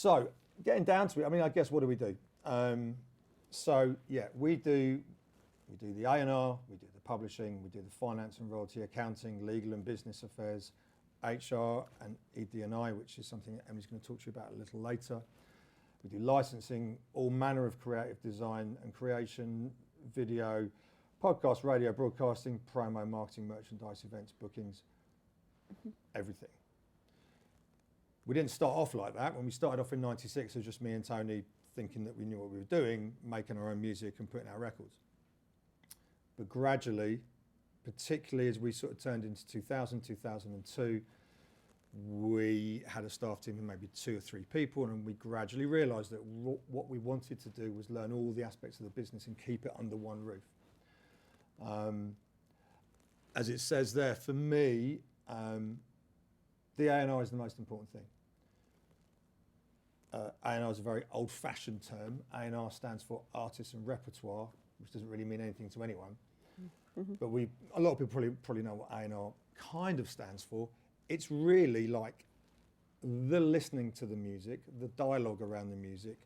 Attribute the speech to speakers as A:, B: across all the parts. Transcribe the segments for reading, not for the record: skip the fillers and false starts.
A: So getting down to it, I mean, I guess what do we do? So yeah, we do the A&R, we do the publishing, we do the finance and royalty, accounting, legal and business affairs, HR and ED&I, which is something that Emily's going to talk to you about a little later. We do licensing, all manner of creative design and creation, video, podcast, radio, broadcasting, promo, marketing, merchandise, events, bookings, everything. We didn't start off like that. When we started off in '96, it was just me and Tony thinking that we knew what we were doing, making our own music and putting out records. But gradually, particularly as we sort of turned into 2000, 2002, we had a staff team of maybe 2 or 3 people, and we gradually realised that what we wanted to do was learn all the aspects of the business and keep it under one roof. As it says there, for me, the A&R is the most important thing. A&R is a very old-fashioned term. A&R stands for artists and repertoire, which doesn't really mean anything to anyone. But a lot of people probably know what A&R kind of stands for. It's really like the listening to the music, the dialogue around the music,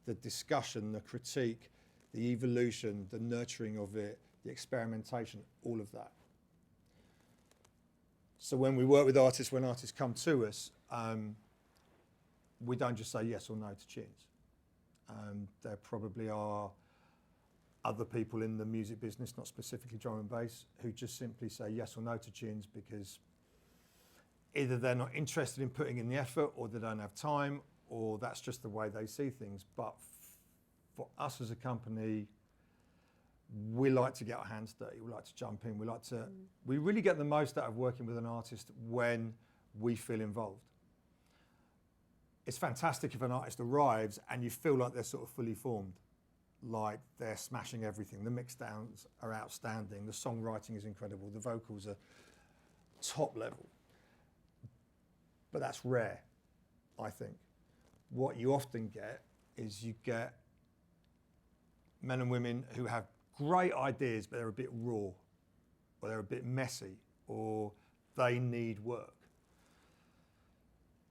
A: the discussion, the critique, the evolution, the nurturing of it, the experimentation, all of that. So when we work with artists, when artists come to us, we don't just say yes or no to tunes. There probably are other people in the music business, not specifically drum and bass, who just simply say yes or no to tunes because either they're not interested in putting in the effort, or they don't have time, or that's just the way they see things. But for us as a company, we like to get our hands dirty, we like to jump in, we really get the most out of working with an artist when we feel involved. It's fantastic if an artist arrives and you feel like they're sort of fully formed, like they're smashing everything. The mix downs are outstanding, the songwriting is incredible, the vocals are top level. But that's rare, I think. What you often get is you get men and women who have great ideas, but they're a bit raw, or they're a bit messy, or they need work.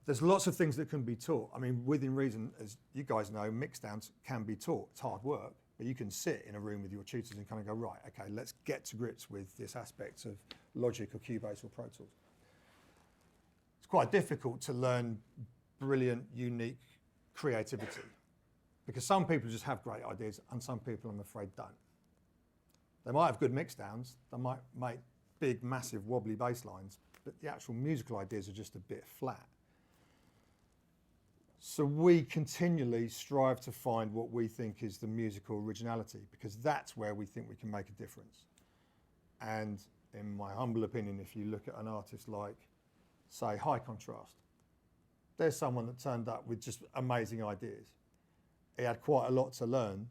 A: There's lots of things that can be taught. I mean, within reason, as you guys know, mixdowns can be taught. It's hard work, but you can sit in a room with your tutors and kind of go, right, okay, let's get to grips with this aspect of Logic or Cubase or Pro Tools. It's quite difficult to learn brilliant, unique creativity, because some people just have great ideas and some people, I'm afraid, don't. They might have good mixdowns, they might make big, massive, wobbly bass lines, but the actual musical ideas are just a bit flat. So we continually strive to find what we think is the musical originality, because that's where we think we can make a difference. And in my humble opinion, if you look at an artist like, say, High Contrast, there's someone that turned up with just amazing ideas. He had quite a lot to learn,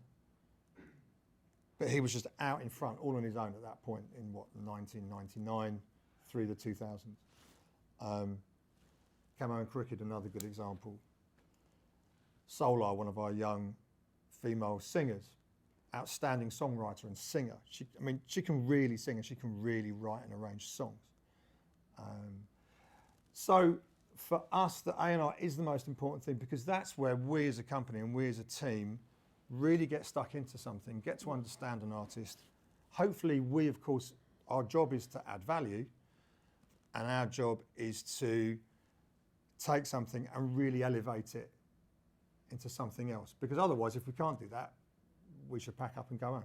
A: but he was just out in front, all on his own at that point in, 1999 through the 2000s. Camo and Crooked, another good example. Solar, one of our young female singers, outstanding songwriter and singer. She can really sing and she can really write and arrange songs. So for us, the A&R is the most important thing, because that's where we as a company and we as a team really get stuck into something, get to understand an artist. Hopefully we, of course, our job is to add value, and our job is to take something and really elevate it into something else, because otherwise, if we can't do that, we should pack up and go home.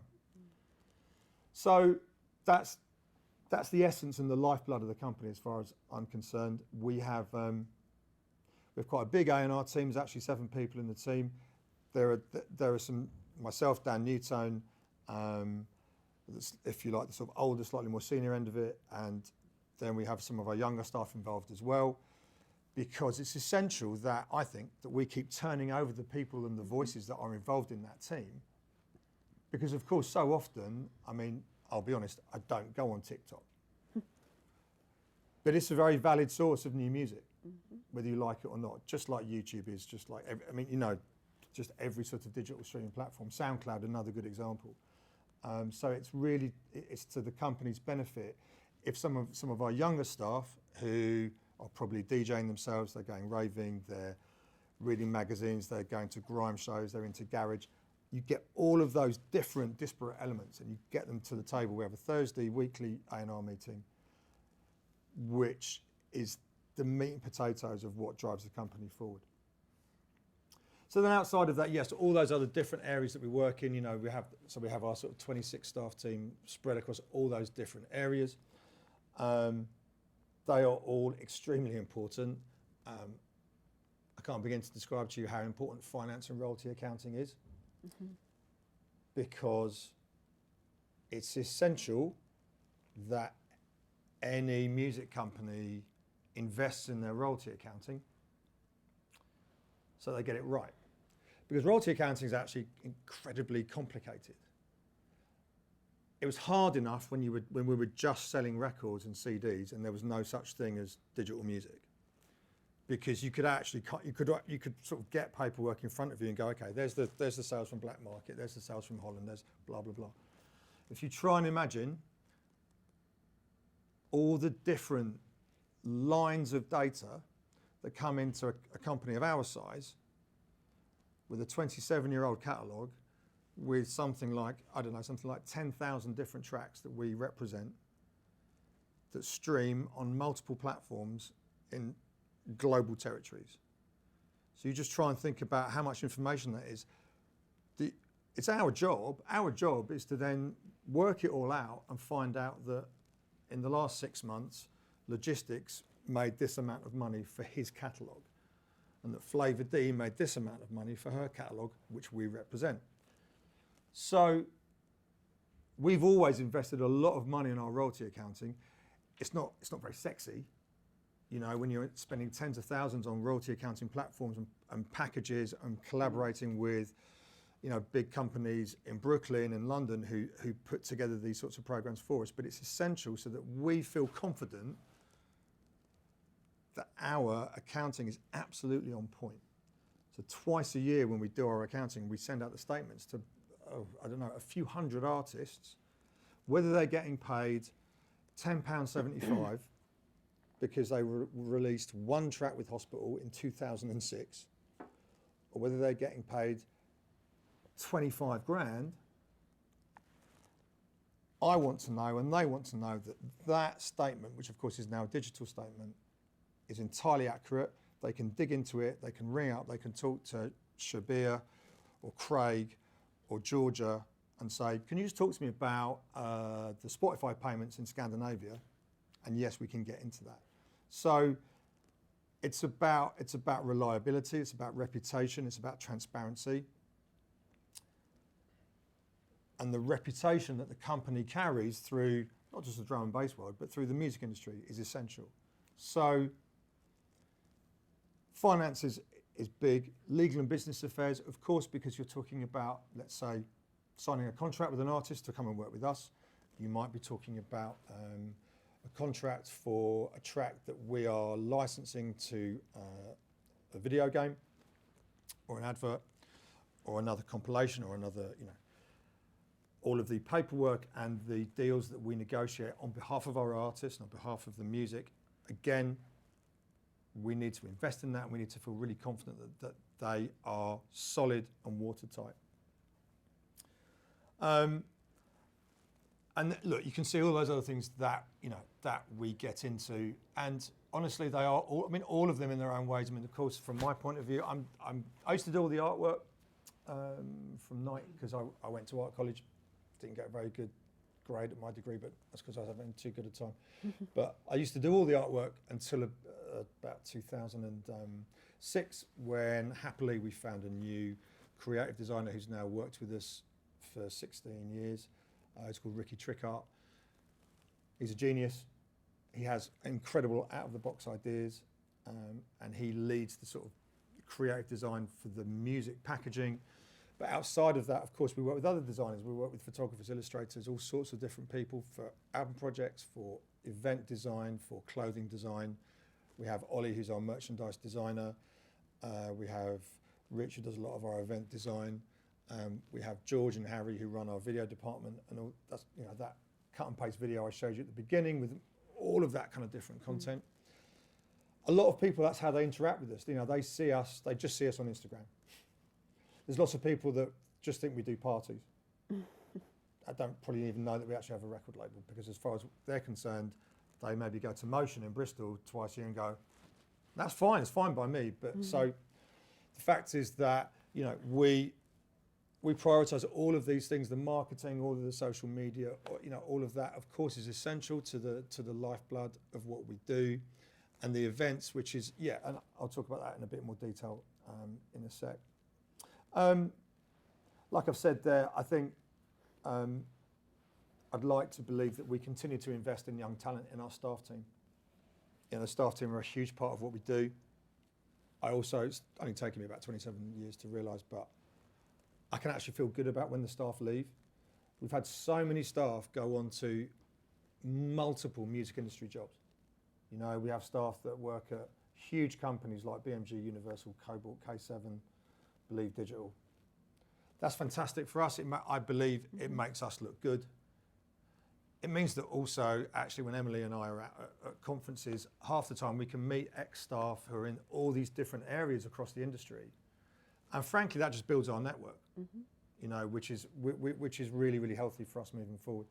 A: So that's the essence and the lifeblood of the company, as far as I'm concerned. We have quite a big A&R team. There's actually 7 people in the team. There are some, myself, Dan Newtone, if you like, the sort of older, slightly more senior end of it, and then we have some of our younger staff involved as well, because it's essential that, I think, that we keep turning over the people and the voices that are involved in that team. Because, of course, so often, I mean, I'll be honest, I don't go on TikTok. But it's a very valid source of new music, whether you like it or not, just like YouTube is, just like, just every sort of digital streaming platform. SoundCloud, another good example. So it's to the company's benefit if some of our younger staff who are probably DJing themselves, they're going raving, they're reading magazines, they're going to grime shows, they're into garage. You get all of those different disparate elements and you get them to the table. We have a Thursday weekly A&R meeting, which is the meat and potatoes of what drives the company forward. So then outside of that, yes, all those other different areas that we work in, we have our sort of 26 staff team spread across all those different areas. They are all extremely important. I can't begin to describe to you how important finance and royalty accounting is, because it's essential that any music company invests in their royalty accounting so they get it right. Because royalty accounting is actually incredibly complicated. It was hard enough when we were just selling records and CDs and there was no such thing as digital music. Because you could sort of get paperwork in front of you and go, okay, there's the sales from Black Market, there's the sales from Holland, there's blah, blah, blah. If you try and imagine all the different lines of data that come into a company of our size with a 27-year-old catalogue with something like 10,000 different tracks that we represent that stream on multiple platforms in global territories. So you just try and think about how much information that is. It's our job. Our job is to then work it all out and find out that in the last 6 months, Logistics made this amount of money for his catalogue, and that Flavour D made this amount of money for her catalogue, which we represent. So we've always invested a lot of money in our royalty accounting. It's not very sexy. When you're spending tens of thousands on royalty accounting platforms and packages and collaborating with, big companies in Brooklyn and London who put together these sorts of programs for us. But it's essential so that we feel confident that our accounting is absolutely on point. So twice a year when we do our accounting, we send out the statements to, a few hundred artists, whether they're getting paid £10.75 because they released one track with Hospital in 2006, or whether they're getting paid 25 grand, I want to know, and they want to know, that that statement, which of course is now a digital statement, is entirely accurate. They can dig into it, they can ring up, they can talk to Shabir or Craig or Georgia and say, can you just talk to me about the Spotify payments in Scandinavia? And yes, we can get into that. So it's about reliability, it's about reputation, it's about transparency. And the reputation that the company carries through, not just the drum and bass world, but through the music industry is essential. So finance is big. Legal and business affairs, of course, because you're talking about, let's say, signing a contract with an artist to come and work with us. You might be talking about a contract for a track that we are licensing to a video game or an advert or another compilation or another, all of the paperwork and the deals that we negotiate on behalf of our artists and on behalf of the music. Again, we need to invest in that. We need to feel really confident that they are solid and watertight. And look, you can see all those other things that we get into, and honestly, they are all of them in their own ways. Of course, from my point of view, I used to do all the artwork from night because I went to art college, didn't get a very good grade at my degree, but that's because I was having too good a time. But I used to do all the artwork until about 2006, when happily we found a new creative designer who's now worked with us for 16 years. It's called Ricky Trickart. He's a genius. He has incredible out-of-the-box ideas, and he leads the sort of creative design for the music packaging. But outside of that, of course, we work with other designers. We work with photographers, illustrators, all sorts of different people for album projects, for event design, for clothing design. We have Ollie, who's our merchandise designer. We have Rich, who does a lot of our event design. We have George and Harry, who run our video department, and all that's, that cut and paste video I showed you at the beginning with all of that kind of different content. a lot of people, that's how they interact with us. You know, they see us, they just see us on Instagram. There's lots of people that just think we do parties. I don't probably even know that we actually have a record label, because as far as they're concerned, they maybe go to Motion in Bristol twice a year and go, that's fine, it's fine by me. But so the fact is that, you know, we prioritise all of these things, the marketing, all of the social media, you know, all of that, of course, is essential to the lifeblood of what we do, and the events, which is, yeah, and I'll talk about that in a bit more detail in a sec. Like I've said there, I think I'd like to believe that we continue to invest in young talent in our staff team. You know, the staff team are a huge part of what we do. It's only taken me about 27 years to realise, but I can actually feel good about when the staff leave. We've had so many staff go on to multiple music industry jobs. You know, we have staff that work at huge companies like BMG, Universal, Cobalt, K7, Believe Digital. That's fantastic for us. I believe it makes us look good. It means that also, actually, when Emily and I are at conferences, half the time we can meet ex-staff who are in all these different areas across the industry. And frankly, that just builds our network, you know, which is really, really healthy for us moving forward.